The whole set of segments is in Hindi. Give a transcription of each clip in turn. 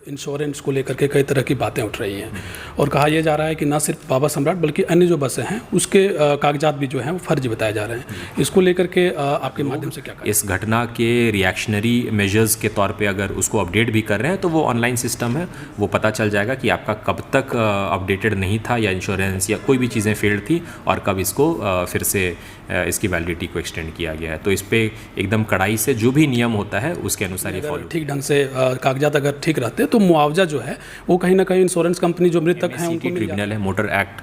इंश्योरेंस को लेकर के कई तरह की बातें उठ रही हैं और कहा यह जा रहा है कि न सिर्फ बाबा सम्राट बल्कि अन्य जो बसें हैं उसके कागजात भी जो हैं वो फर्जी बताए जा रहे हैं। इसको लेकर के आपके माध्यम से क्या करें? इस घटना के रिएक्शनरी मेजर्स के तौर पे अगर उसको अपडेट भी कर रहे हैं तो वो ऑनलाइन सिस्टम है, वो पता चल जाएगा कि आपका कब तक अपडेटेड नहीं था या इंश्योरेंस या कोई भी चीज़ें फेल्ड थी और कब इसको फिर से इसकी वैलिडिटी को एक्सटेंड किया गया है। तो इस पर एकदम कड़ाई से जो भी नियम होता है उसके अनुसार ये फॉलो, ठीक ढंग से कागजात अगर ठीक रहते तो मुआवजा जो है वो कहीं ना कहीं इंश्योरेंस कंपनी जो मृतक हैं उनको ट्रिब्यूनल है, मोटर एक्ट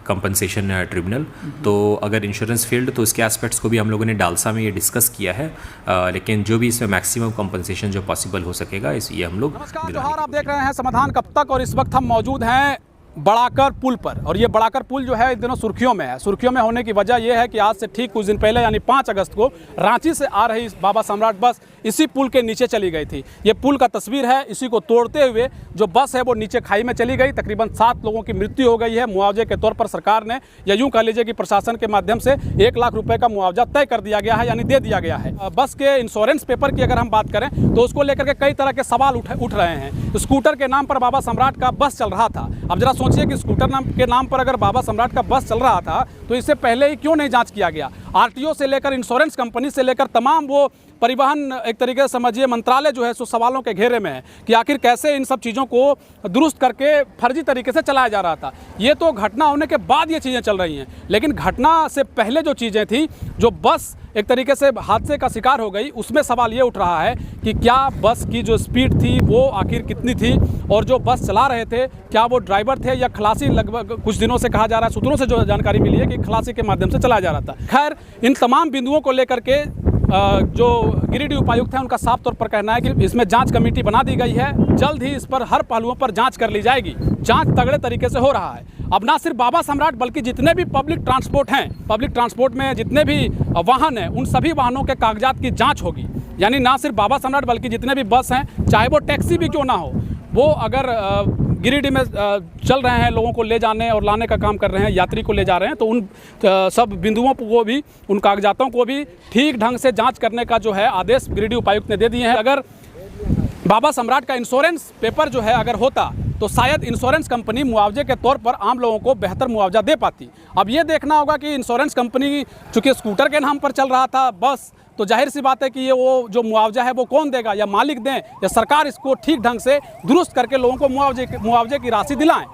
कंपनसेशन ट्रिब्यूनल। तो अगर इंश्योरेंस फील्ड तो इसके एस्पेक्ट्स को भी हम लोगों ने डालसा में ये डिस्कस किया है, लेकिन जो भी इसमें मैक्सिमम कंपनसेशन जो पॉसिबल हो सकेगा ये हम लोग। नमस्कार, जोहार, आप देख रहे हैं समाधान कब तक और इस वक्त हम मौजूद हैं बड़ाकर पुल पर। और ये बड़ाकर पुल जो है इन दिनों सुर्खियों में है। सुर्खियों में होने की वजह यह है कि आज से ठीक कुछ दिन पहले यानी 5 अगस्त को रांची से आ रही बाबा सम्राट बस इसी पुल के नीचे चली गई थी। ये पुल का तस्वीर है। इसी को तोड़ते हुए जो बस है वो नीचे खाई में चली गई। तकरीबन 7 लोगों की मृत्यु हो गई है। मुआवजे के तौर पर सरकार ने, या यूँ कह लीजिए कि प्रशासन के माध्यम से 1 लाख रुपये का मुआवजा तय कर दिया गया है, यानी दे दिया गया है। बस के इंश्योरेंस पेपर की अगर हम बात करें तो उसको लेकर के कई तरह के सवाल उठ रहे हैं। स्कूटर के नाम पर बाबा सम्राट का बस चल रहा था। अब जरा सोचिए कि स्कूटर के नाम पर अगर बाबा सम्राट का बस चल रहा था तो इससे पहले ही क्यों नहीं जांच किया गया? आरटीओ से लेकर इंश्योरेंस कंपनी से लेकर तमाम वो परिवहन, एक तरीके से समझिए मंत्रालय जो है सो सवालों के घेरे में है कि आखिर कैसे इन सब चीज़ों को दुरुस्त करके फर्जी तरीके से चलाया जा रहा था। ये तो घटना होने के बाद ये चीज़ें चल रही हैं, लेकिन घटना से पहले जो चीज़ें थी, जो बस एक तरीके से हादसे का शिकार हो गई, उसमें सवाल ये उठ रहा है कि क्या बस की जो स्पीड थी वो आखिर कितनी थी और जो बस चला रहे थे क्या वो ड्राइवर थे या खलासी? लगभग कुछ दिनों से कहा जा रहा है, सूत्रों से जो जानकारी मिली है कि खलासी के माध्यम से चलाया जा रहा था। खैर, इन तमाम बिंदुओं को लेकर के जो गिरिडीह उपायुक्त हैं उनका साफ तौर पर कहना है कि इसमें जांच कमेटी बना दी गई है, जल्द ही इस पर हर पहलुओं पर जांच कर ली जाएगी। जांच तगड़े तरीके से हो रहा है। अब ना सिर्फ बाबा सम्राट बल्कि जितने भी पब्लिक ट्रांसपोर्ट हैं, पब्लिक ट्रांसपोर्ट में जितने भी वाहन हैं, उन सभी वाहनों के कागजात की जाँच होगी। यानी ना सिर्फ बाबा सम्राट बल्कि जितने भी बस हैं, चाहे वो टैक्सी भी क्यों ना हो, वो अगर गिरिडीह में चल रहे हैं, लोगों को ले जाने और लाने का काम कर रहे हैं, यात्री को ले जा रहे हैं, तो उन सब बिंदुओं को भी, उन कागजातों को भी ठीक ढंग से जांच करने का जो है आदेश गिरिडीह उपायुक्त ने दे दिए हैं। अगर बाबा सम्राट का इंश्योरेंस पेपर जो है अगर होता तो शायद इंश्योरेंस कंपनी मुआवजे के तौर पर आम लोगों को बेहतर मुआवजा दे पाती। अब ये देखना होगा कि इंश्योरेंस कंपनी चूँकि स्कूटर के नाम पर चल रहा था बस, तो जाहिर सी बात है कि ये वो जो मुआवजा है वो कौन देगा? या मालिक दें या सरकार इसको ठीक ढंग से दुरुस्त करके लोगों को मुआवजे की राशि दिलाएं।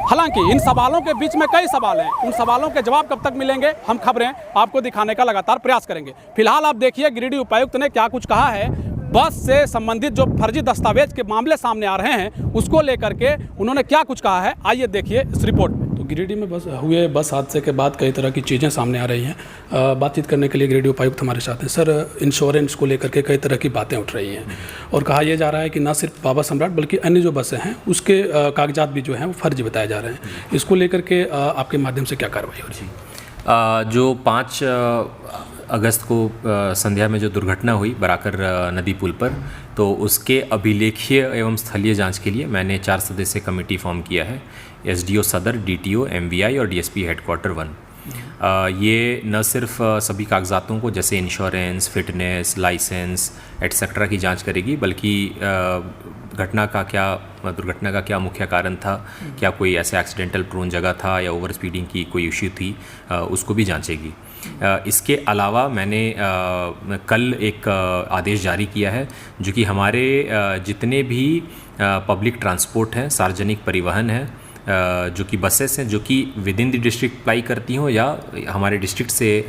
हालांकि इन सवालों के बीच में कई सवाल हैं। उन सवालों के जवाब कब तक मिलेंगे, हम खबरें आपको दिखाने का लगातार प्रयास करेंगे। फिलहाल आप देखिए गिरिडीह उपायुक्त ने क्या कुछ कहा है। बस से संबंधित जो फर्जी दस्तावेज के मामले सामने आ रहे हैं उसको लेकर के उन्होंने क्या कुछ कहा है, आइए देखिए इस रिपोर्ट में। तो गिरिडीह में बस हादसे के बाद कई तरह की चीज़ें सामने आ रही हैं। बातचीत करने के लिए गिरिडीह उपायुक्त हमारे साथ हैं। सर, इंश्योरेंस को लेकर के कई तरह की बातें उठ रही हैं और कहा यह जा रहा है कि न सिर्फ बाबा सम्राट बल्कि अन्य जो बसें हैं उसके कागजात भी जो हैं वो फर्जी बताए जा रहे हैं। इसको लेकर के आपके माध्यम से क्या कार्रवाई हो रही है? जो 5 अगस्त को संध्या में जो दुर्घटना हुई बराकर नदी पुल पर, तो उसके अभिलेखीय एवं स्थलीय जांच के लिए मैंने 4 सदस्यीय कमेटी फॉर्म किया है। एसडीओ सदर, डीटीओ, एमवीआई और डीएसपी हेडक्वार्टर 1। ये न सिर्फ सभी कागजातों को जैसे इंश्योरेंस, फिटनेस, लाइसेंस एटसेट्रा की जांच करेगी, बल्कि दुर्घटना का क्या मुख्य कारण था, क्या कोई ऐसे एक्सीडेंटल प्रोन जगह था या ओवर स्पीडिंग की कोई इश्यू थी, उसको भी जांचेगी। इसके अलावा मैंने कल एक आदेश जारी किया है जो कि हमारे जितने भी पब्लिक ट्रांसपोर्ट हैं, सार्वजनिक परिवहन हैं, जो कि बसेस हैं जो कि with in the district apply करती हों या हमारे डिस्ट्रिक्ट से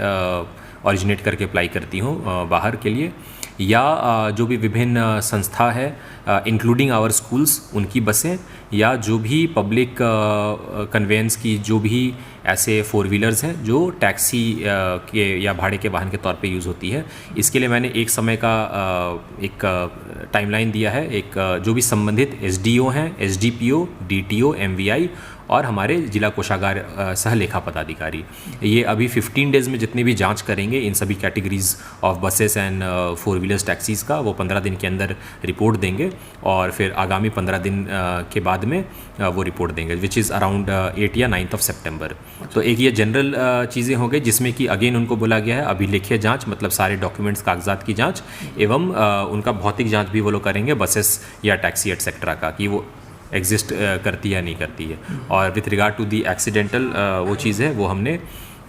ओरिजिनेट करके अप्लाई करती हों बाहर के लिए, या जो भी विभिन्न संस्था है इंक्लूडिंग आवर स्कूल्स, उनकी बसें, या जो भी पब्लिक कन्वेंस की जो भी ऐसे 4 व्हीलर्स हैं जो टैक्सी के या भाड़े के वाहन के तौर पे यूज़ होती है। इसके लिए मैंने एक समय का एक टाइमलाइन दिया है। एक जो भी संबंधित एसडीओ हैं, एसडीपीओ, डीटीओ, एमवीआई और हमारे जिला कोषागार सह लेखा पदाधिकारी। ये अभी 15 डेज़ में जितनी भी जांच करेंगे इन सभी categories of buses and 4 wheelers taxis का, वो 15 दिन के अंदर रिपोर्ट देंगे और फिर आगामी 15 दिन के बाद में वो रिपोर्ट देंगे, विच इज़ अराउंड 8 या 9 सितंबर। तो एक ये जनरल चीज़ें हो गई जिसमें कि अगेन उनको बोला गया है अभिलेखीय जांच, मतलब सारे डॉक्यूमेंट्स कागजात की जांच, एवं उनका भौतिक जांच भी वो लोग करेंगे बसेस या टैक्सी एटसेट्रा का, कि वो एग्जिस्ट करती है या नहीं करती है। और with regard to the accidental वो चीज़ है वो हमने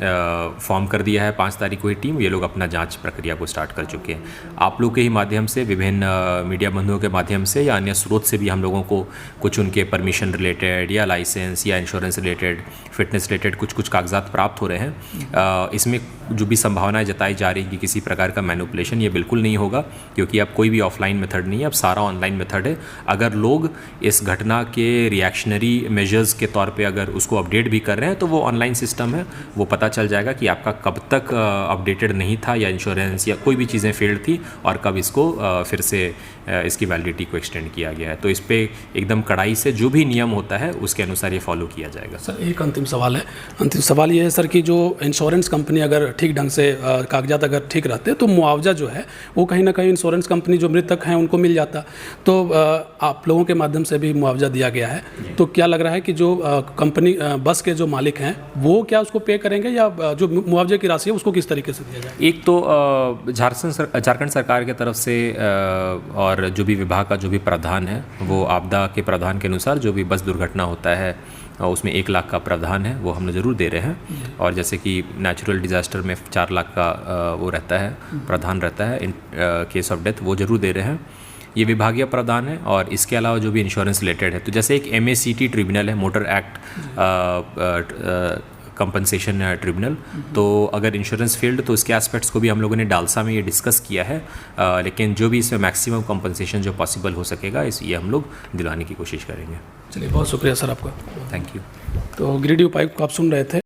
फॉर्म कर दिया है 5 तारीख को ही टीम, ये लोग अपना जांच प्रक्रिया को स्टार्ट कर चुके हैं। आप लोग के ही माध्यम से, विभिन्न मीडिया बंधुओं के माध्यम से या अन्य स्रोत से भी हम लोगों को कुछ उनके परमिशन रिलेटेड या लाइसेंस या इंश्योरेंस रिलेटेड, फिटनेस रिलेटेड कुछ कागजात प्राप्त हो रहे हैं। इसमें जो भी संभावनाएं जताई जा रही कि किसी प्रकार का मैनिपुलेशन, ये बिल्कुल नहीं होगा, क्योंकि अब कोई भी ऑफलाइन मेथड नहीं है, अब सारा ऑनलाइन मेथड है। अगर लोग इस घटना के रिएक्शनरी मेजर्स के तौर पे अगर उसको अपडेट भी कर रहे हैं तो वो ऑनलाइन सिस्टम है, वो पता चल जाएगा कि आपका कब तक अपडेटेड नहीं था या इंश्योरेंस या कोई भी चीज़ें फेल्ड थी और कब इसको फिर से इसकी वैलिडिटी को एक्सटेंड किया गया है। तो इस पे एकदम कड़ाई से जो भी नियम होता है उसके अनुसार ये फॉलो किया जाएगा। सर एक अंतिम सवाल है, अंतिम सवाल ये है सर कि जो इंश्योरेंस कंपनी अगर ठीक ढंग से कागजात अगर ठीक रहते तो मुआवजा जो है वो कहीं ना कहीं इंश्योरेंस कंपनी जो मृतक हैं उनको मिल जाता, तो आप लोगों के माध्यम से भी मुआवजा दिया गया है, तो क्या लग रहा है कि जो कंपनी बस के जो मालिक हैं वो क्या उसको पे करेंगे या जो मुआवजे की राशि है उसको किस तरीके से दिया जाए? एक तो झारखंड सरकार की तरफ से और जो भी विभाग का जो भी प्रावधान है वो आपदा के प्रावधान के अनुसार जो भी बस दुर्घटना होता है उसमें 1 लाख का प्रावधान है, वो हम लोग ज़रूर दे रहे हैं। और जैसे कि नेचुरल डिज़ास्टर में 4 लाख का वो रहता है, प्रावधान रहता है इन केस ऑफ डेथ, वो ज़रूर दे रहे हैं। ये विभागीय प्रावधान है। और इसके अलावा जो भी इंश्योरेंस रिलेटेड है, तो जैसे एक MACT ट्रिब्यूनल है, मोटर एक्ट कंपनसेशन ट्रिब्यूनल, तो अगर इंश्योरेंस फील्ड तो इसके एस्पेक्ट्स को भी हम लोगों ने डालसा में ये डिस्कस किया है, लेकिन जो भी इसमें मैक्सिमम कंपनसेशन जो पॉसिबल हो सकेगा ये हम लोग दिलाने की कोशिश करेंगे। चलिए बहुत शुक्रिया सर आपका, थैंक यू। तो गिरिडीह उपायुक्त को आप सुन रहे थे।